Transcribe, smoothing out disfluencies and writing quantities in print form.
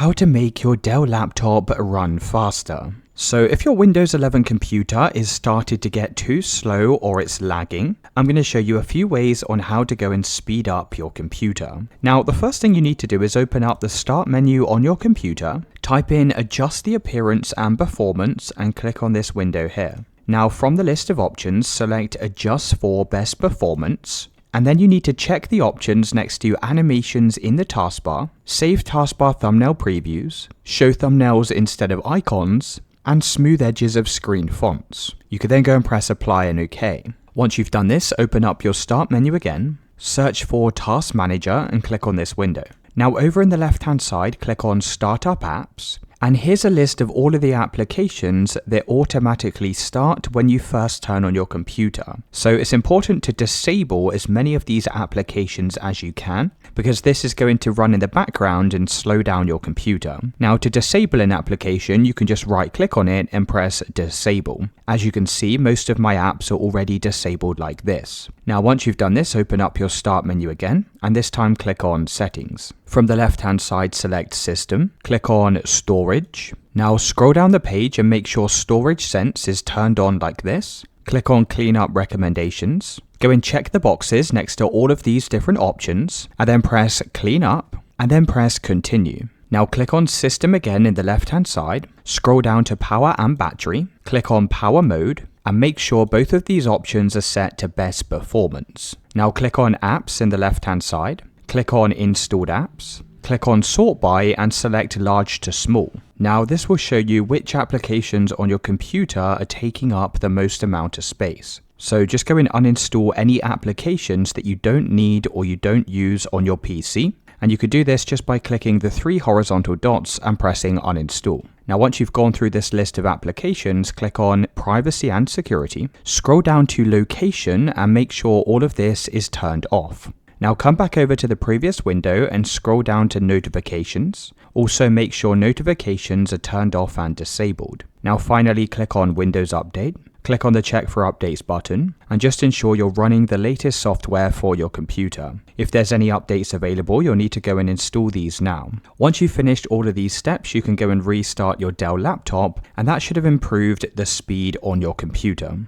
How to make your Dell laptop run faster. So if your Windows 11 computer is started to get too slow or it's lagging, I'm going to show you a few ways on how to go and speed up your computer. Now, the first thing you need to do is open up the Start menu on your computer, type in Adjust the Appearance and Performance and click on this window here. Now, from the list of options, select Adjust for Best Performance. And then you need to check the options next to Animations in the taskbar, Save Taskbar Thumbnail Previews, Show Thumbnails instead of Icons, and Smooth Edges of Screen Fonts. You can then go and press Apply and OK. Once you've done this, open up your Start menu again, search for Task Manager and click on this window. Now over in the left-hand side, click on Startup Apps. And here's a list of all of the applications that automatically start when you first turn on your computer. So it's important to disable as many of these applications as you can, because this is going to run in the background and slow down your computer. Now, to disable an application, you can just right click on it and press Disable. As you can see, most of my apps are already disabled like this. Now, once you've done this, open up your Start menu again, and this time click on Settings. From the left-hand side, select System, click on Storage. Now scroll down the page and make sure Storage Sense is turned on like this. Click on Clean Up Recommendations. Go and check the boxes next to all of these different options, and then press Clean Up, and then press Continue. Now click on System again in the left-hand side, scroll down to Power and Battery, click on Power Mode, and make sure both of these options are set to Best Performance. Now click on Apps in the left-hand side, click on Installed Apps, click on Sort By and select Large to Small. Now this will show you which applications on your computer are taking up the most amount of space. So just go and uninstall any applications that you don't need or you don't use on your PC. And you could do this just by clicking the 3 horizontal dots and pressing Uninstall. Now once you've gone through this list of applications, click on Privacy and Security, scroll down to Location and make sure all of this is turned off. Now come back over to the previous window and scroll down to Notifications. Also make sure notifications are turned off and disabled. Now finally click on Windows Update. Click on the Check for Updates button and just ensure you're running the latest software for your computer. If there's any updates available, you'll need to go and install these now. Once you've finished all of these steps, you can go and restart your Dell laptop, and that should have improved the speed on your computer.